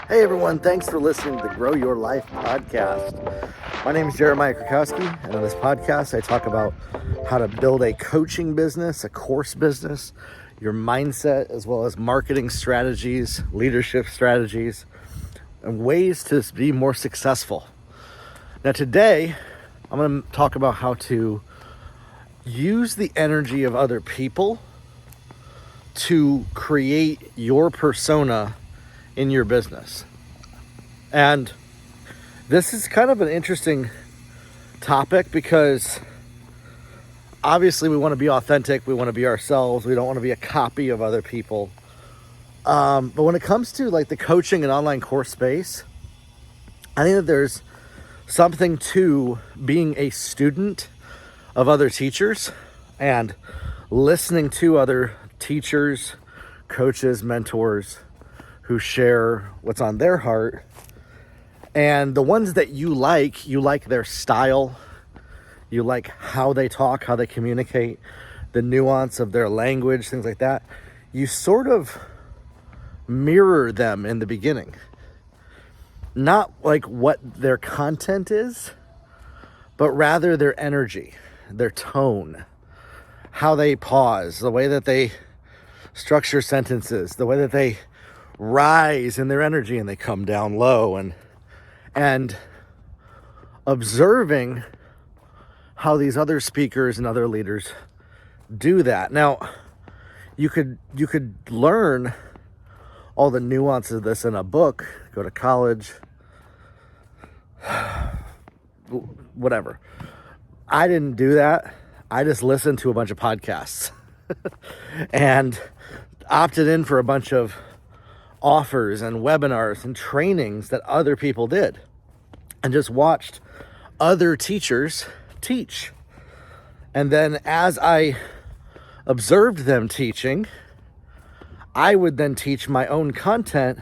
Hey everyone, thanks for listening to the Grow Your Life podcast. My name is Jeremiah Krakowski, and on this podcast I talk about how to build a coaching business, a course business, your mindset, as well as marketing strategies, leadership strategies, and ways to be more successful. Now today, I'm going to talk about how to use the energy of other people to create your persona in your business. And this is kind of an interesting topic because obviously we want to be authentic, we want to be ourselves, we don't want to be a copy of other people. But when it comes to like the coaching and online course space, I think that there's something to being a student of other teachers and listening to other teachers, coaches, mentors who share what's on their heart. And the ones that you like their style, you like how they talk, how they communicate, the nuance of their language, things like that. You sort of mirror them in the beginning. Not like what their content is, but rather their energy, their tone, how they pause, the way that they structure sentences, the way that they rise in their energy and they come down low, and observing how these other speakers and other leaders do that. Now, you could learn all the nuances of this in a book, go to college, whatever. I didn't do that. I just listened to a bunch of podcasts and opted in for a bunch of offers and webinars and trainings that other people did and just watched other teachers teach. And then as I observed them teaching, I would then teach my own content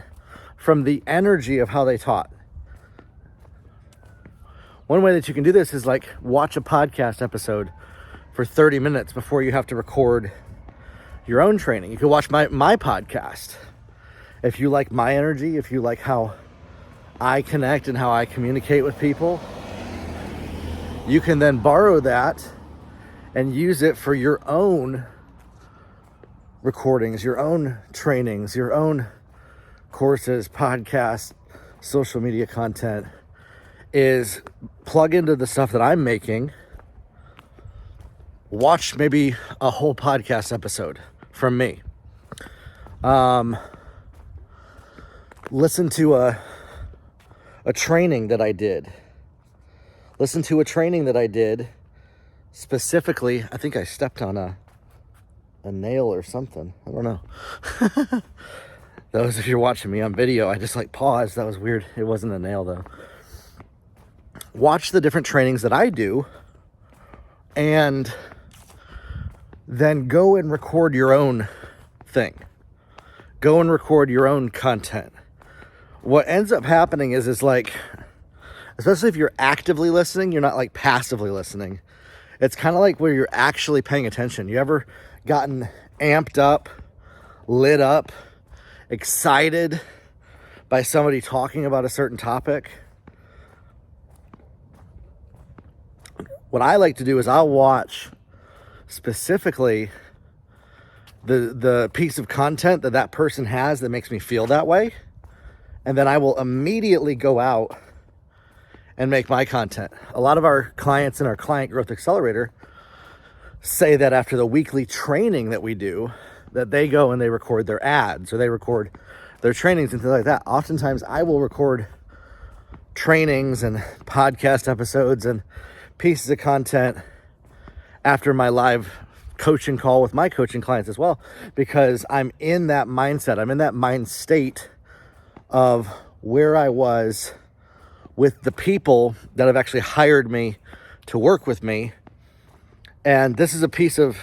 from the energy of how they taught. One way that you can do this is like watch a podcast episode for 30 minutes before you have to record your own training. You can watch my podcast. If you like my energy, if you like how I connect and how I communicate with people, you can then borrow that and use it for your own recordings, your own trainings, your own courses, podcasts, social media content. Is plug into the stuff that I'm making, watch maybe a whole podcast episode from me. Listen to a training that I did. Listen to a training that I did specifically. I think I stepped on a nail or something. I don't know. Those if you're watching me on video, I just like paused. That was weird. It wasn't a nail though. Watch the different trainings that I do and then go and record your own thing. Go and record your own content. What ends up happening is like, especially if you're actively listening, you're not like passively listening. It's kind of like where you're actually paying attention. You ever gotten amped up, lit up, excited by somebody talking about a certain topic? What I like to do is I'll watch specifically the piece of content that person has that makes me feel that way. And then I will immediately go out and make my content. A lot of our clients in our Client Growth Accelerator say that after the weekly training that we do, that they go and they record their ads or they record their trainings and things like that. Oftentimes I will record trainings and podcast episodes and pieces of content after my live coaching call with my coaching clients as well, because I'm in that mindset. I'm in that mind state of where I was with the people that have actually hired me to work with me. And this is a piece of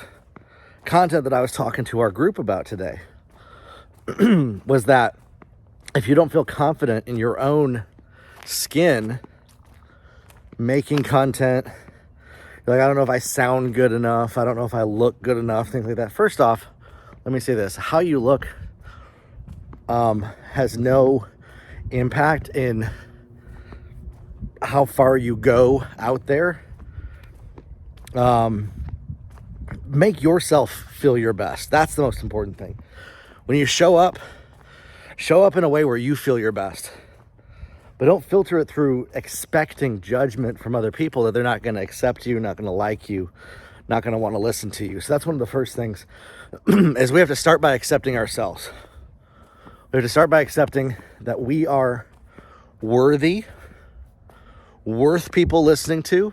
content that I was talking to our group about today, was that if you don't feel confident in your own skin making content, you're like, I don't know if I sound good enough, I don't know if I look good enough, things like that. First off, let me say this: how you look has no impact in how far you go out there. Make yourself feel your best. That's the most important thing. When you show up in a way where you feel your best. But don't filter it through expecting judgment from other people that they're not going to accept you, not going to like you, not going to want to listen to you. So that's one of the first things is we have to start by accepting ourselves. We have to start by accepting that we are worthy, worth people listening to,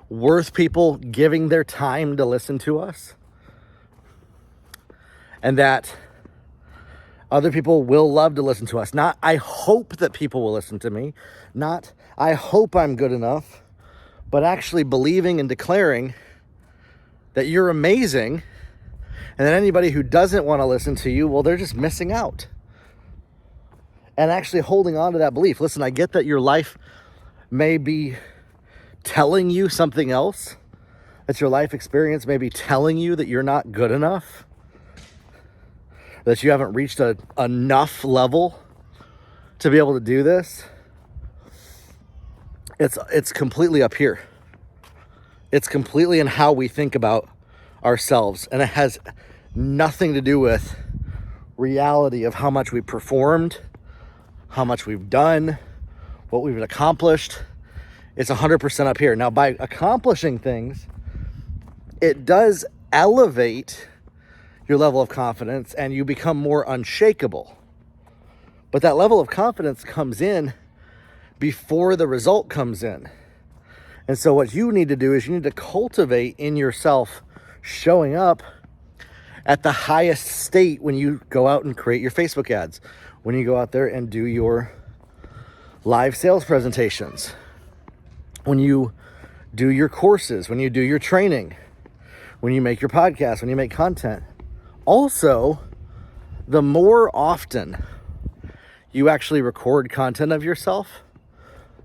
worth people giving their time to listen to us, and that other people will love to listen to us. Not, I hope that people will listen to me. Not, I hope I'm good enough. But actually believing and declaring that you're amazing. And that anybody who doesn't want to listen to you, well, they're just missing out. And actually holding on to that belief. Listen, I get that your life may be telling you something else. That your life experience may be telling you that you're not good enough. That you haven't reached enough level to be able to do this. It's completely up here. It's completely in how we think about ourselves. And it has nothing to do with reality of how much we performed, how much we've done, what we've accomplished. It's 100% up here. Now, by accomplishing things, it does elevate your level of confidence and you become more unshakable. But that level of confidence comes in before the result comes in. And so what you need to do is you need to cultivate in yourself showing up at the highest state when you go out and create your Facebook ads, when you go out there and do your live sales presentations, when you do your courses, when you do your training, when you make your podcast, when you make content. Also, the more often you actually record content of yourself,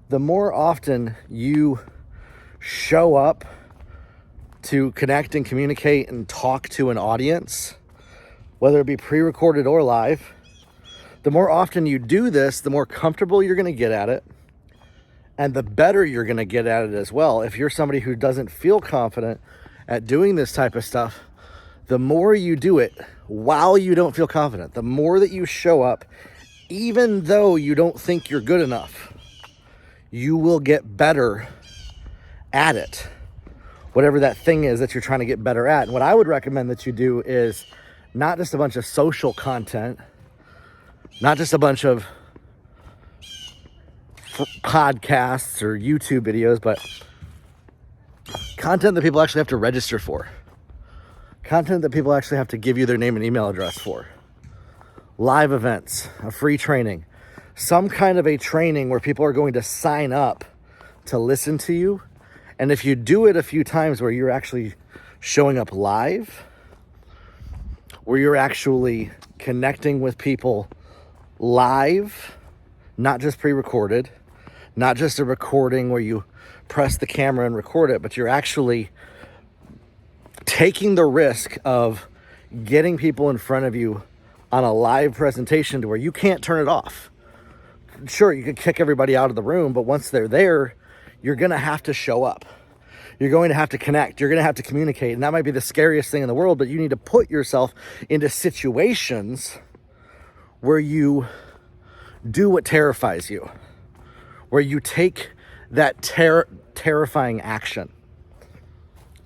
the more often you show up to connect and communicate and talk to an audience, whether it be pre-recorded or live, the more often you do this, the more comfortable you're going to get at it, and the better you're going to get at it as well. If you're somebody who doesn't feel confident at doing this type of stuff, the more you do it while you don't feel confident, the more that you show up, even though you don't think you're good enough, you will get better at it. Whatever that thing is that you're trying to get better at. And what I would recommend that you do is not just a bunch of social content, not just a bunch of podcasts or YouTube videos, but content that people actually have to register for. Content that people actually have to give you their name and email address for. Live events, a free training, some kind of a training where people are going to sign up to listen to you. And if you do it a few times where you're actually showing up live, where you're actually connecting with people live, not just pre-recorded, not just a recording where you press the camera and record it, but you're actually taking the risk of getting people in front of you on a live presentation to where you can't turn it off. Sure, you could kick everybody out of the room, but once they're there, you're going to have to show up. You're going to have to connect. You're going to have to communicate. And that might be the scariest thing in the world, but you need to put yourself into situations where you do what terrifies you, where you take that terrifying action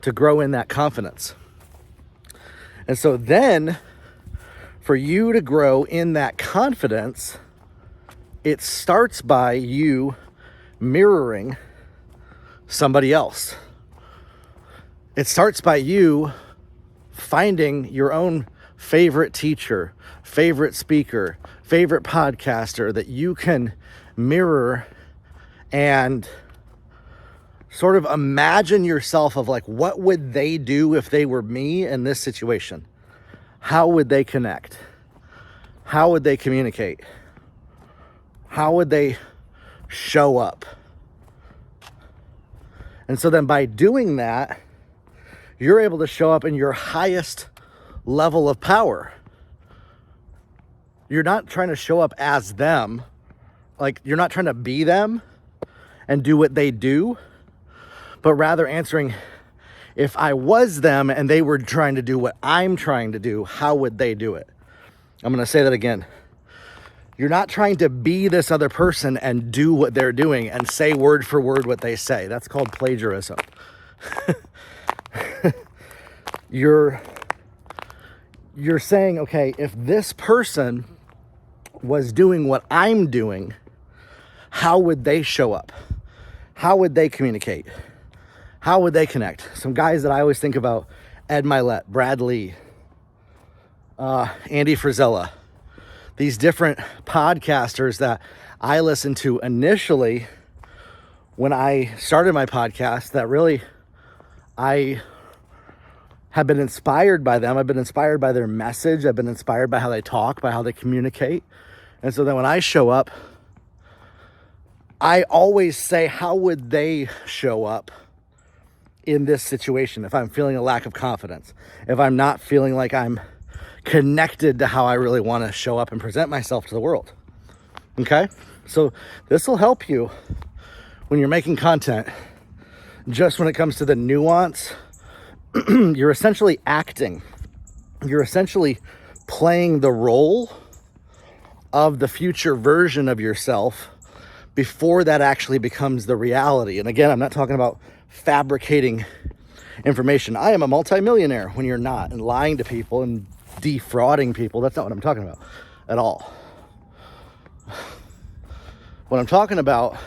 to grow in that confidence. And so then for you to grow in that confidence, it starts by you mirroring somebody else. It starts by you finding your own favorite teacher, favorite speaker, favorite podcaster that you can mirror and sort of imagine yourself of like, what would they do if they were me in this situation? How would they connect? How would they communicate? How would they show up? And so then by doing that, you're able to show up in your highest level of power. You're not trying to show up as them like you're not trying to be them and do what they do, but rather answering, if I was them and they were trying to do what I'm trying to do, how would they do it? I'm going to say that again. You're not trying to be this other person and do what they're doing and say word for word what they say. That's called plagiarism. You're saying, okay, if this person was doing what I'm doing, how would they show up? How would they communicate? How would they connect? Some guys that I always think about, Ed Milet, Brad Lee, Andy Frisella, these different podcasters that I listened to initially when I started my podcast, that really I have been inspired by them. I've been inspired by their message. I've been inspired by how they talk, by how they communicate. And so then when I show up, I always say, how would they show up in this situation if I'm feeling a lack of confidence, if I'm not feeling like I'm connected to how I really want to show up and present myself to the world? Okay? So this will help you when you're making content. Just when it comes to the nuance, you're essentially acting. You're essentially playing the role of the future version of yourself before that actually becomes the reality. And again, I'm not talking about fabricating information. I am a multimillionaire when you're not, and lying to people and defrauding people. That's not what I'm talking about at all. What I'm talking about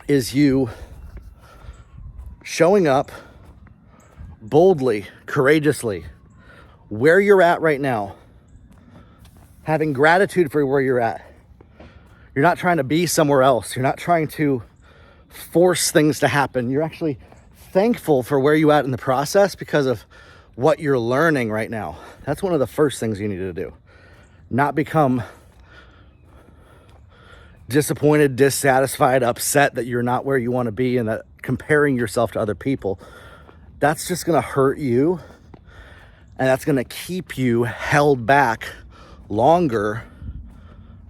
is you showing up boldly, courageously, where you're at right now, having gratitude for where you're at. You're not trying to be somewhere else. You're not trying to force things to happen. You're actually thankful for where you're at in the process because of what you're learning right now. That's one of the first things you need to do. Not become disappointed, dissatisfied, upset that you're not where you want to be and that comparing yourself to other people. That's just going to hurt you, and that's going to keep you held back longer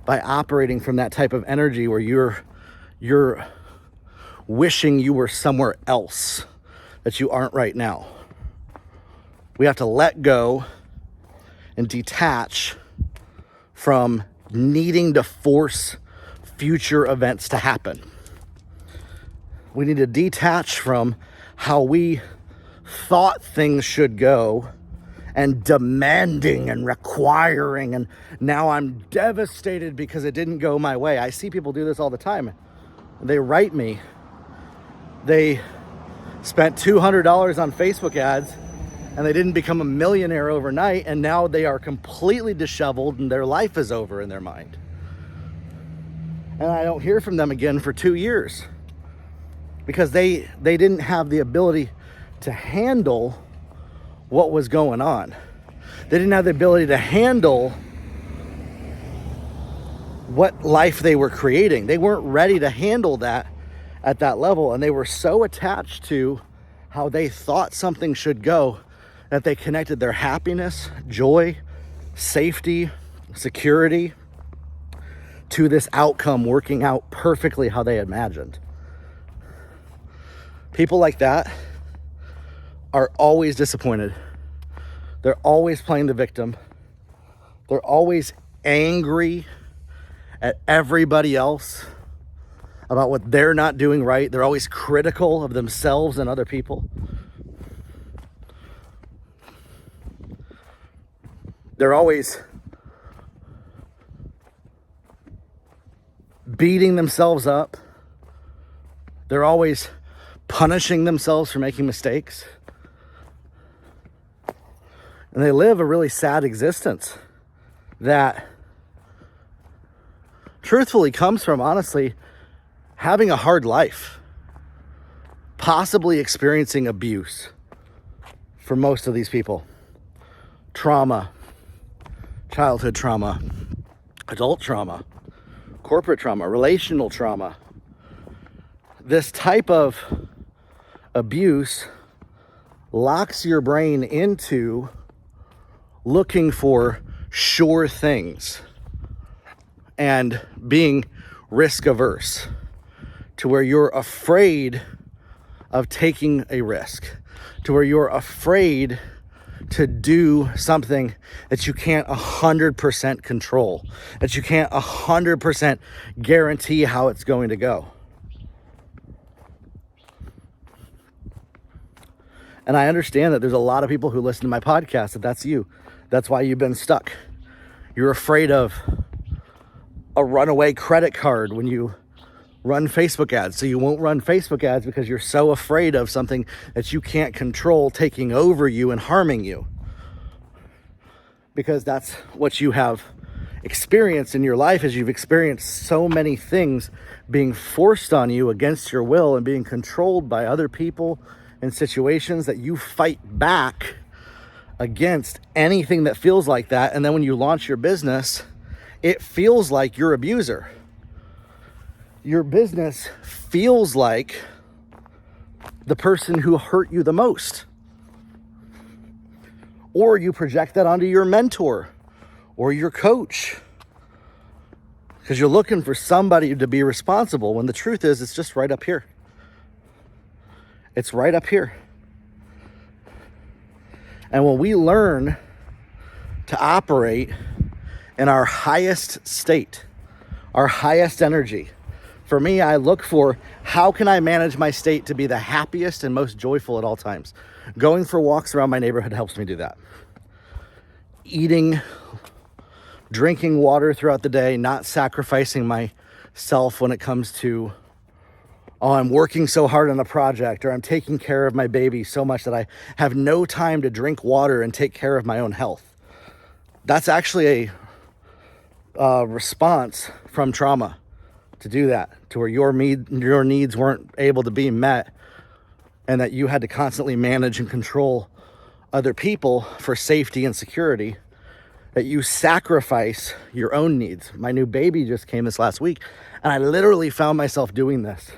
by operating from that type of energy where you're wishing you were somewhere else that you aren't right now. We have to let go and detach from needing to force future events to happen. We need to detach from how we thought things should go and demanding and requiring, and now I'm devastated because it didn't go my way. I see people do this all the time. They write me. They spent $200 on Facebook ads and they didn't become a millionaire overnight, and now they are completely disheveled and their life is over in their mind. And I don't hear from them again for 2 years because they didn't have the ability to handle what was going on. They didn't have the ability to handle what life they were creating. They weren't ready to handle that at that level, and they were so attached to how they thought something should go that they connected their happiness, joy, safety, security to this outcome working out perfectly how they imagined. People like that are always disappointed. They're always playing the victim. They're always angry at everybody else about what they're not doing right. They're always critical of themselves and other people. They're always beating themselves up. They're always punishing themselves for making mistakes. And they live a really sad existence that truthfully comes from, honestly, having a hard life, possibly experiencing abuse for most of these people. Trauma, childhood trauma, adult trauma, corporate trauma, relational trauma. This type of abuse locks your brain into looking for sure things. and being risk averse, to where you're afraid of taking a risk, to where you're afraid to do something that you can't 100% control, that you can't 100% guarantee how it's going to go. And I understand that there's a lot of people who listen to my podcast, that's you. That's why you've been stuck. You're afraid of a runaway credit card when you run Facebook ads. So you won't run Facebook ads because you're so afraid of something that you can't control taking over you and harming you. Because that's what you have experienced in your life, is you've experienced so many things being forced on you against your will and being controlled by other people and situations, that you fight back against anything that feels like that. And then when you launch your business, it feels like your abuser. Your business feels like the person who hurt you the most. Or you project that onto your mentor or your coach, because you're looking for somebody to be responsible, when the truth is it's just right up here. It's right up here. And when we learn to operate in our highest state, our highest energy, for me, I look for, how can I manage my state to be the happiest and most joyful at all times? Going for walks around my neighborhood helps me do that. Eating, drinking water throughout the day, not sacrificing myself when it comes to, oh, I'm working so hard on a project, or I'm taking care of my baby so much that I have no time to drink water and take care of my own health. That's actually a response from trauma, to do that, to where your needs weren't able to be met, and that you had to constantly manage and control other people for safety and security, that you sacrifice your own needs. My new baby just came this last week, and I literally found myself doing this.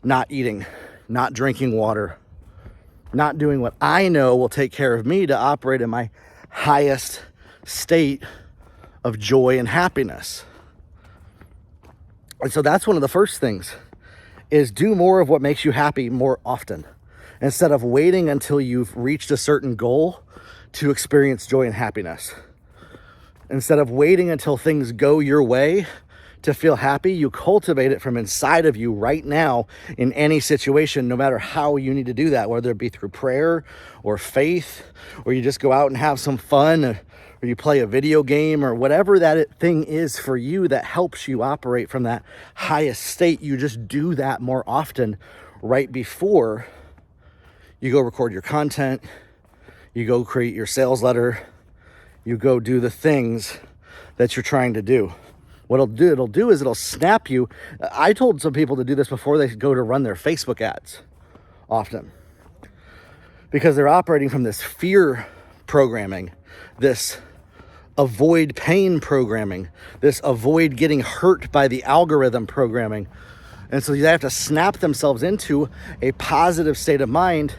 Not eating, not drinking water, not doing what I know will take care of me to operate in my highest state of joy and happiness. And so that's one of the first things, is do more of what makes you happy more often, instead of waiting until you've reached a certain goal to experience joy and happiness. Instead of waiting until things go your way to feel happy, you cultivate it from inside of you right now in any situation, no matter how you need to do that, whether it be through prayer or faith, or you just go out and have some fun, or you play a video game, or whatever that thing is for you that helps you operate from that highest state. You just do that more often right before you go record your content, you go create your sales letter, you go do the things that you're trying to do. What it'll do is it'll snap you. I told some people to do this before they go to run their Facebook ads often, because they're operating from this fear programming, this avoid pain programming, this avoid getting hurt by the algorithm programming. And so they have to snap themselves into a positive state of mind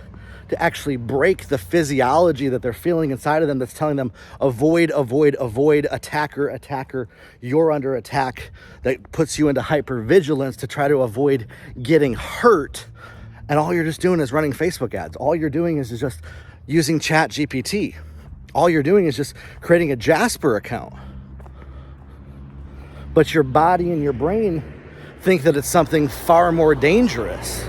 to actually break the physiology that they're feeling inside of them that's telling them avoid, avoid, avoid, attacker, attacker, you're under attack, that puts you into hypervigilance to try to avoid getting hurt. And all you're just doing is running Facebook ads. All you're doing is just using ChatGPT. All you're doing is just creating a Jasper account. But your body and your brain think that it's something far more dangerous.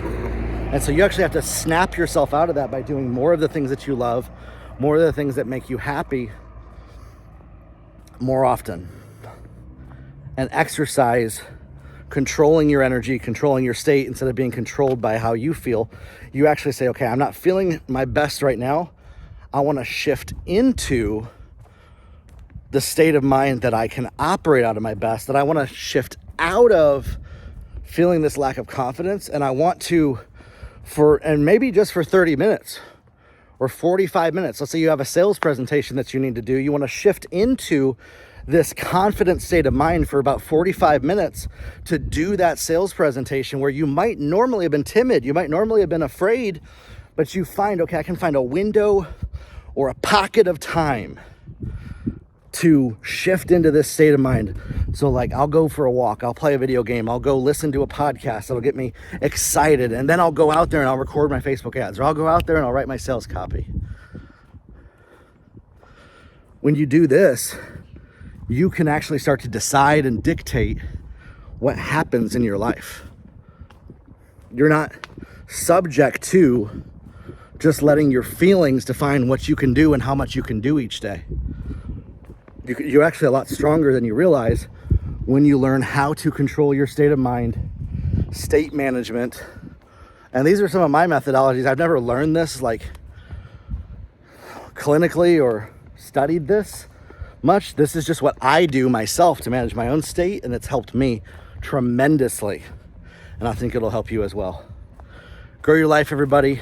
And so you actually have to snap yourself out of that by doing more of the things that you love, more of the things that make you happy more often. And exercise, controlling your energy, controlling your state, instead of being controlled by how you feel. You actually say, okay, I'm not feeling my best right now. I want to shift into the state of mind that I can operate out of my best, that I want to shift out of feeling this lack of confidence. And I want to, and maybe just for 30 minutes or 45 minutes, let's say you have a sales presentation that you need to do. You want to shift into this confident state of mind for about 45 minutes to do that sales presentation, where you might normally have been timid. You might normally have been afraid, but you find, okay, I can find a window or a pocket of time to shift into this state of mind. So like I'll go for a walk, I'll play a video game, I'll go listen to a podcast that'll get me excited, and then I'll go out there and I'll record my Facebook ads, or I'll go out there and I'll write my sales copy. When you do this, you can actually start to decide and dictate what happens in your life. You're not subject to just letting your feelings define what you can do and how much you can do each day. You're actually a lot stronger than you realize when you learn how to control your state of mind, state management. And these are some of my methodologies. I've never learned this like clinically or studied this much. This is just what I do myself to manage my own state, and it's helped me tremendously. And I think it'll help you as well. Grow your life, everybody.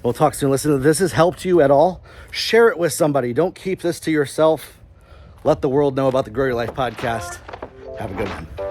We'll talk soon. Listen, if this has helped you at all, share it with somebody. Don't keep this to yourself. Let the world know about the Grow Your Life podcast. Have a good one.